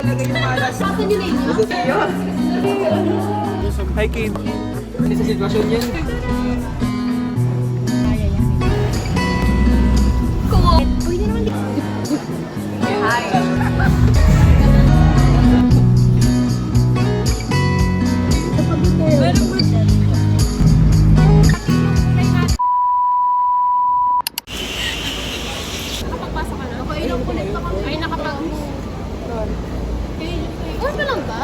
Lagay yung malas. Saan nyo na inyo? Hi, Kid. Hindi sa sitwasyon yun. Uy, di naman di. Hi. Nakapagpasa ka na? Nakailang ulit pa kami. Ay, nakapag... Ano ba lang ba?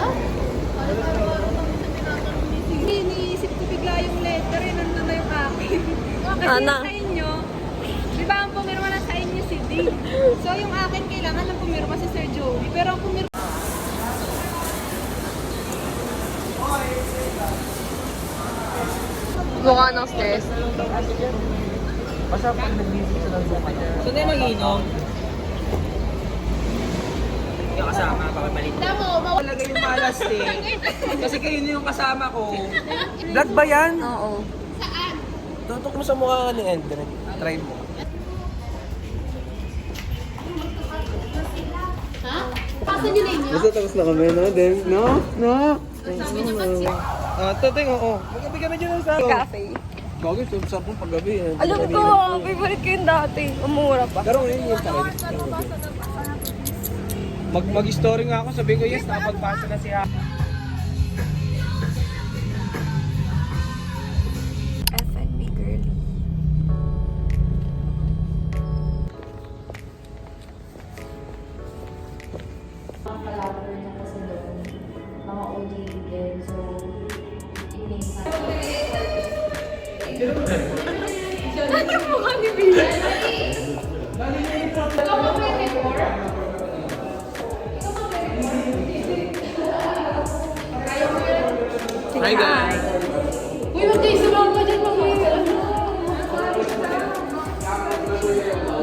Iniisip ko bigla yung letter, yun nandun na yung akin. Kasi Ana. sa inyo, di ba ang pumirma na sa inyo si D? So yung akin kailangan ng pumirma si Sir Joey. Pero ang pumirma... Mukha ng stress. Basta pag nag-visit sa ng buka niya. So, na yung mag-inom? Yung kasama, pakipalit. Lagay yung malas eh. Kasi kayo na yung kasama ko. Vlog ba yan? Oo. Tutok mo sa mukha ni Endre. Try mo. Ha? Saan nyo na inyo? Basta tapos na kami, no? Then, no? Tating, oo. Magkabigyan na dyan sa Cafe. Bagay, sa pong paggabi. Alam ko, favorite ko yung dati. Umura pa. Pero ngayon yung pa rin. Mag-story nga ako, sabi ko, yes, nakapagpasa na siya. FNB girly. Mga OG din, so evening Ano yung mukha ni Bia? Hi guys! Uy, magkaisulang ka dyan mamaya.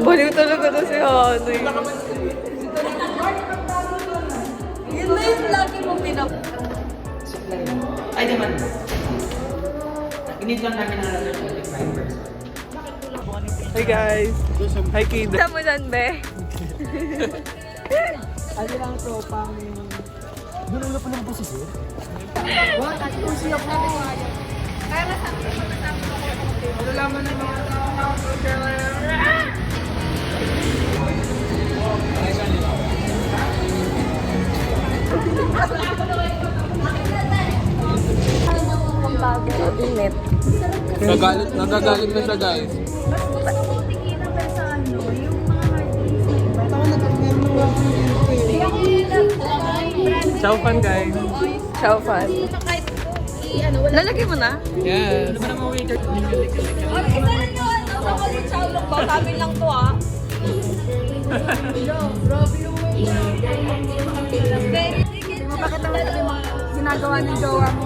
Baliw talaga to si Hanoy. Yun na yung lagi mong pinap... Ay, naman. Init lang namin ng 25%. Hi guys! Hi Kid! Saan mo dyan, be? Ano lang to, pang... Dulo pa lang po si Sir? Ano laman ng mga Init. Nagagalit na siya guys. Ciao fan guys! Ciao, fan. Lalagay mo na? Yes! Ano ba naman waiter? Sabi lang to, ah. Bakit naman ito yung mga ginagawa ng jowa mo?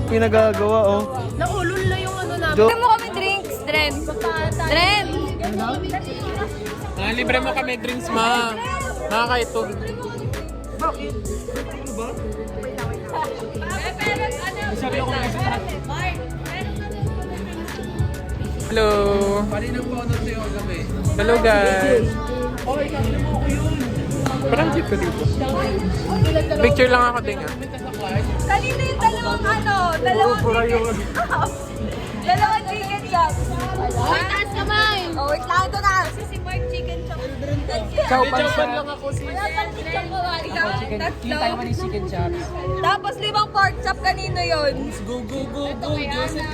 Pinagagawa oh. Naulol na yung ano namin. Jo- Libre mo kami drinks, Dren. Dren! Libre mo kami drinks ma. Nakakaito. Sabi ako na isa. Hello! Palinang po ano sa'yo gabi. Hello guys! Parang jeep ko dito. Picture lang ako din ah. Kanina yung dalawang dalawang chicken chop. Uy, taas kamay! Oh, wait lang, ito na. Si Mark chicken chop. Ciao pan lang ako si... Wala pang chicken chop. Ikaw, Kita tayo man yung chicken chops. Tapos 5 pork chop, kanino yun? Go, go, go, go!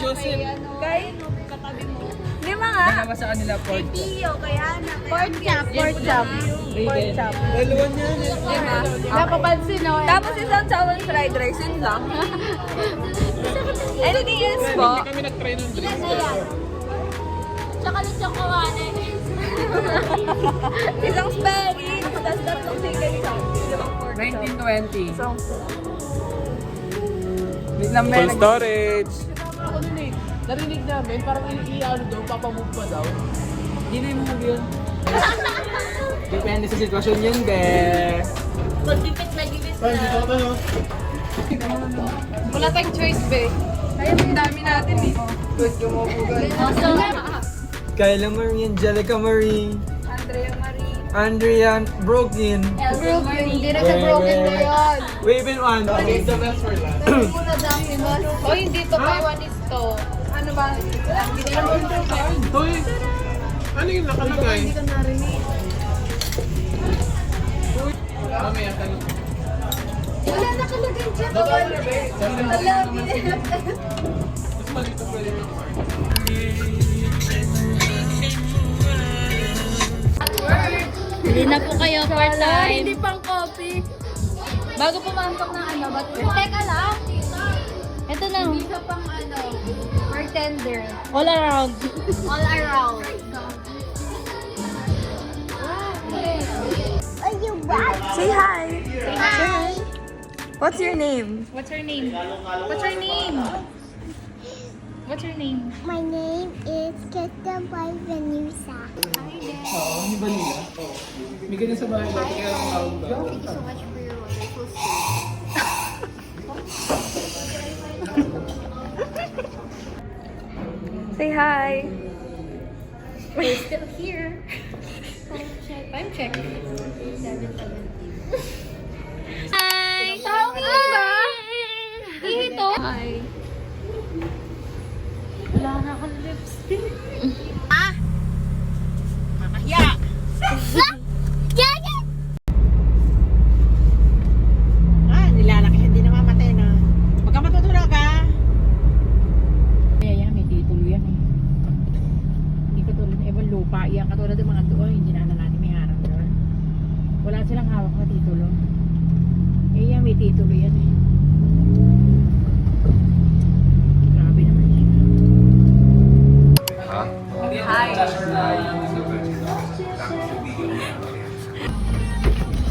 Joseph! Kay? 5 nga. Dalawa sa kanila, Ford. Pork chop, pork chop. Pork chop. Dalawa niya. Napapansin na. Tapos isang chow fried rice, yun lang. Anything else po? Hindi kami nag-try ng drinks. Tsaka lechong kawanan. Isang spaghetti, tapos tatlong chicken chop. 1920. So, Full storage. Narinig namin, parang ano daw, papamove pa daw. Hindi na yung move yun. Depende sa sitwasyon yun, be. mag-dipit. Wala tayong choice, be. Kaya ang dami natin, eh. Good, kumupo guys. Also, Kyla Marie, Angelica Marie. Andrea Marie. Andrea Brooklyn. Brooklyn. Hindi na sa Brooklyn na yun. Waving one. Save the best for last. O hindi to buy one is to. Ano ba? Hindi na Toy, ano yung nakalagay? Mamaya tanong. wala nakalagay dyan. Mas maliit na pwede ng Hindi na po kayo part-time. Hindi pang coffee. Bago pumantok ng ano, ba't teka lang. Ito na. Hindi ka pang ano, bartender. All around. All around. Say hi. Say hi. What's your name? What's her name? What's her name? What's her name? My name is Kristen by Venusa. Oo, ni Vanilla. May ganyan sa bahay dati kaya lang tawag ba? Thank you so much for your wonderful story. Say hi. We're still here. Time check. 7:17. Hi! Tawag ba? Dito. Hi. Wala na akong lipstick. Nilalaki, hindi namamatay na. Pagka matutulog ka. Kaya yan, may titulo yan eh. Hindi katulad ng ibang lupa. Yan katulad ng mga doon, hindi na natin may harap doon. Wala silang hawak na titulo. Eh yan, may titulo yan eh. Grabe naman siya.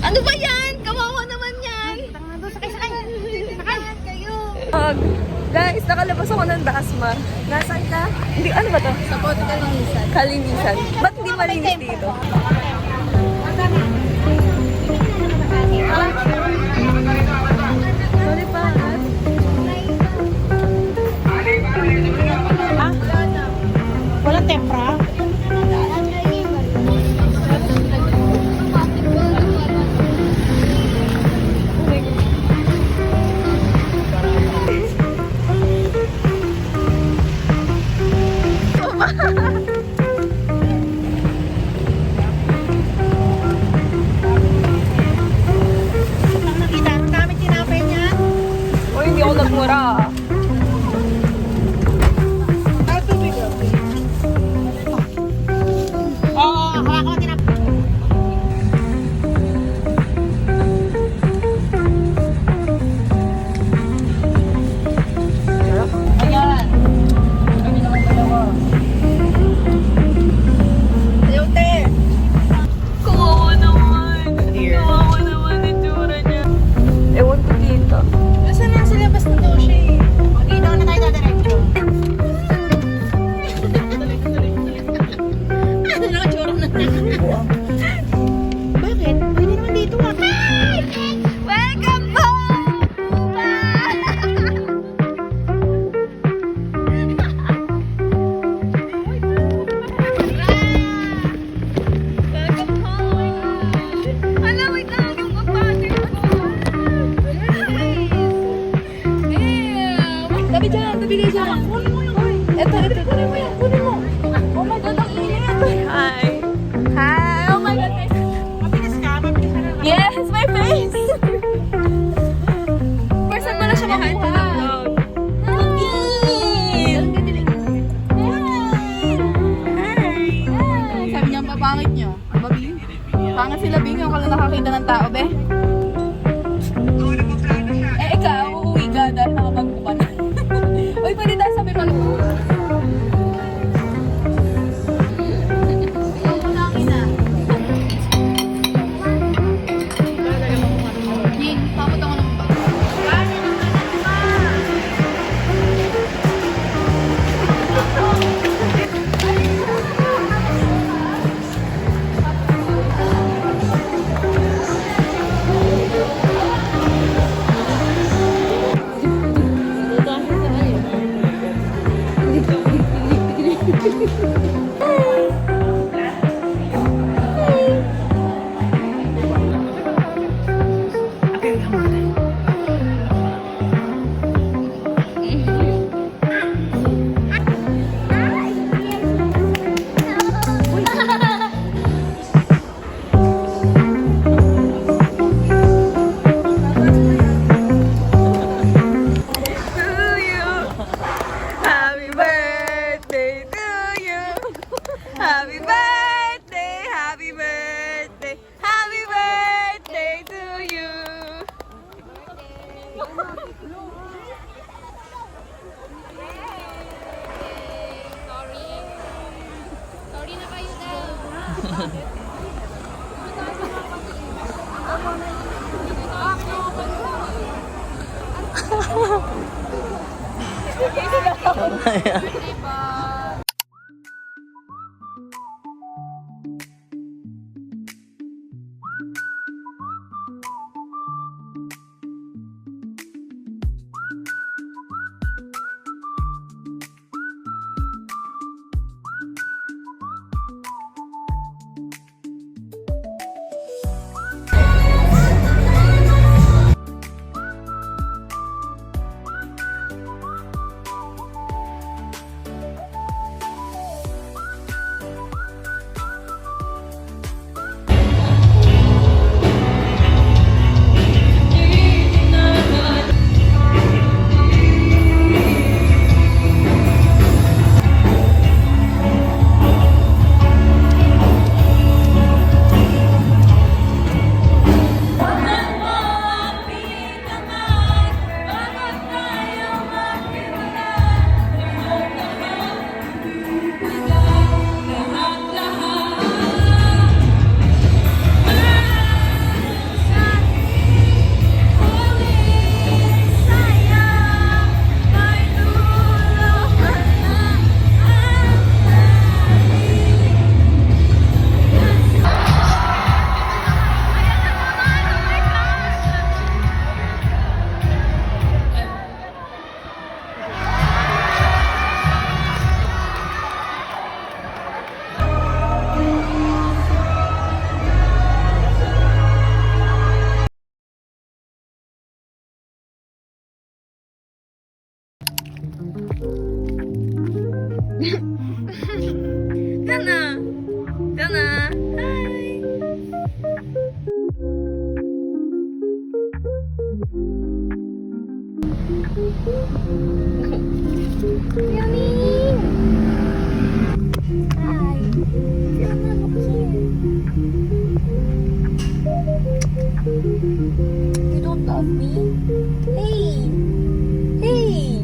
Ano ba yan? Kawawa naman yan. Guys, nakalabas ako ng Dasma. Nasaan ka? Hindi, ano ba to? Sa Bote Kalinisan. Kalinisan. Ba't hindi malinis dito? Sorry pa. Walang tempra? Ang nakita, ang dami tinapay niya. O, hindi ako nagmura. Ay, tubig. Oo, ako tinapay. Ayan. Kami naman dalawa. Ayaw, te. Kawawa naman. Dear. Kawawa naman yung tsura niya. Ewan ko dito. Nasaan na sa labas na daw siya eh? Dito na tayo dadiretso. Ano na tsura na? Bakit? Pwede naman dito ah. Welcome home! Welcome home! Hala, wait lang yung kapatid ko. Tabi dyan, tabi kayo dyan. Ito, kunin mo yan. Kunin mo. Oh my God, ang init. Hi. Hi. Oh my God. Mabilis ka, mabilis ka na. Yes, my face! First time ko na siya makakuha ng vlog. Sabi niya, papangit niyo. Ang babi. Pangit sila, Bing. Yung kala nakakita ng tao, be. Eh, ikaw, uuwi ka dahil nakapagpuka na. Uy, pwede tayo sabi mo. Ning, pamot ako ng bag. You don't love me? Hey! Hey!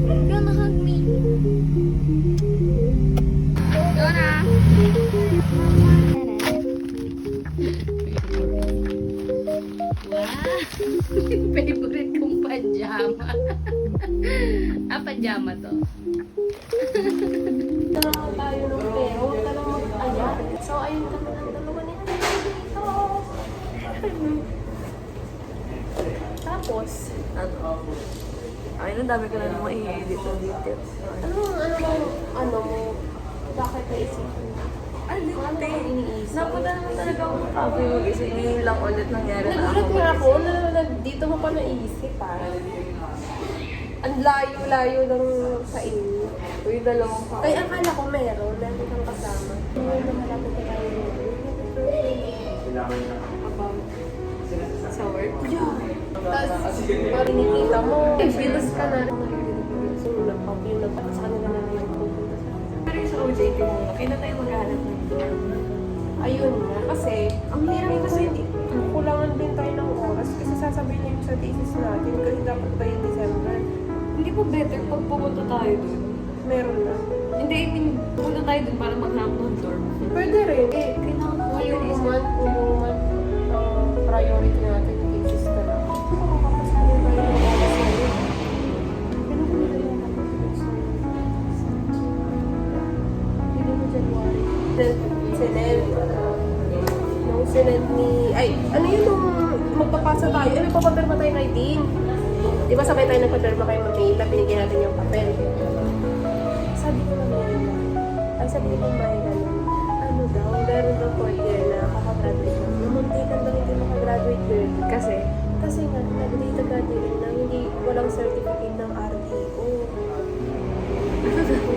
You wanna hug me? Favorite kong pajama. Pajama to. Tanong tayo ng pero, tanong mag-aya. So, ayun kami ng dalawa nito dito. Tapos, Ay, ang dami ko na naman i-edit na dito. ano mo, bakit naisip mo? Hindi. Napunta naman talaga ako ng cafe mag-isa. Ngayon lang ulit nangyari na Nagulat ako nga ako mag-isa. na dito mo pa naisip Ang layo-layo lang sa inyo. Uy, dalawang pa. Ay, akala ko meron, lagi kang kasama. Ngayon na malapit na tayo. Sa work? Tapos, pinikita mo, bilas ka na. So, napapilap at sa kanila na yung pupunta sa akin. Pero yung sa OJT mo, kailan tayo maghanap ng dorm? Ayun nga, kasi ang hirap kasi kulangan din tayo ng oras kasi sasabihin niya yung sa thesis natin kasi dapat ba yung December. Hindi po better pag pumunta tayo dun. Meron na. Hindi, I mean, pumunta tayo dun para maghanap ng dorm. Pwede rin. Kailangan ko Umuman, priority natin yung thesis na lang. Makakapasali ba yung oras na yun? Kailan ko nila yung Hindi mo January. Sinend. Nung sinend ni... Ay, ano yun nung magpapasa tayo? Ano, papapirma tayo kay Dean. Di ba sabay tayo nagpapirma kay Mamita, binigyan natin yung papel. Sabi ko na ay sabi ko may ano daw, meron daw po year na kakagraduate na. Namuntikan daw hindi makagraduate girl. Kasi, Kasi nga, nag-data graduate na hindi walang certificate ng RTO.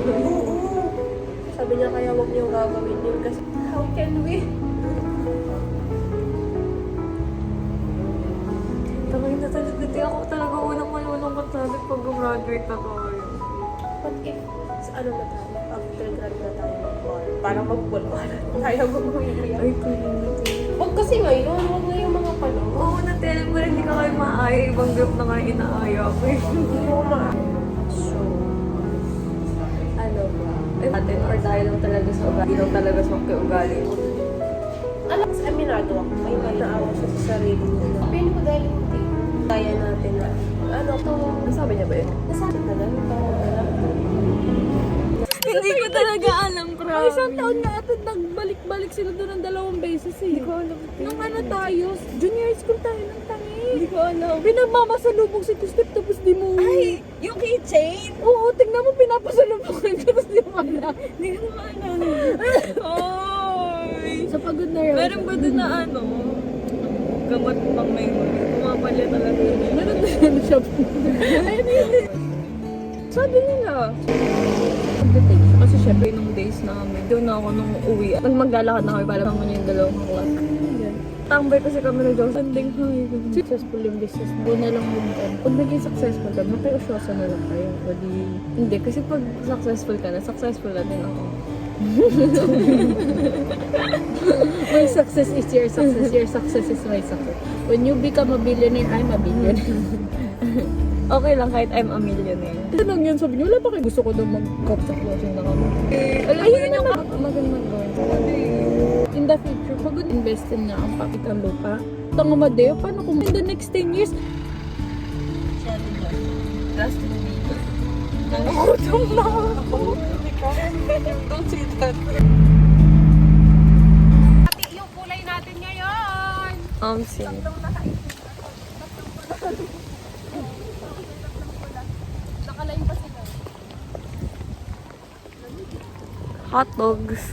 Oo. Sabi niya kaya huwag niyong gagawin yun kasi how can we? tangin na talaga. Hindi ako talaga unang malulungkot natin pag graduate na tayo. What if, ano na tayo, after grad na tayo mag-bar? Parang mag-bar tayo mag-uwi. Ay, tuloy na to. Huwag kasi ngayon, huwag na yung mga panahon. Oo, na-tell mo rin, hindi ka kayo maaya. Ibang group na nga inaaya ko eh. Hindi mo So, ano ba? Atin or tayo lang talaga sa ugali. Hindi lang talaga sa ugali. Alam, aminado ako. May naawa siya sa sarili niya. Pili ko dahil hindi. Kaya natin na. Ano to? Nasabi niya ba yun? Nasabi na lang. Hindi ko talaga alam, bro. Ay, isang taon na ata nagbalik-balik sila doon ng 2 beses eh. Hindi ko alam. Nung ano tayo, junior school tayo ng tangi. Hindi ko alam. Pinagmamasalubong si Step tapos di mo. Ay, yung keychain? Oo, tingnan mo pinapasalubong ka tapos di mo alam. Hindi ko naman alam. Oy! Sa pagod na yun. Meron ba doon na ano? Gamot pang memory. Pumapalya talaga yun. Meron din ano siya. Ayun yun. Sabi nila. Kasi syempre nung days namin, doon ako nung uwi. Maglalakad na kami para naman yung 2 class. Tambay kasi kami na Diyos. Sanding high. Successful yung business na. Doon na lang yung pag naging successful ka, makiusyosa na lang kayo. O di, Hindi, kasi pag successful ka na, successful na din ako. my success is your success is my success. When you become a billionaire, I'm a billionaire. Okay lang kahit I'm a millionaire. Tanong yun, sabi niyo, wala pa kayo gusto ko daw mag-cop sa closing na kami. Alam mo yun yung magandang gawin. In the future, pag investin na ang pakit ang lupa, tanga Madeo, paano kung in the next 10 years, Last week. Nangutom na ako. Don't say that. Yung kulay natin ngayon. Sing. Hot dogs.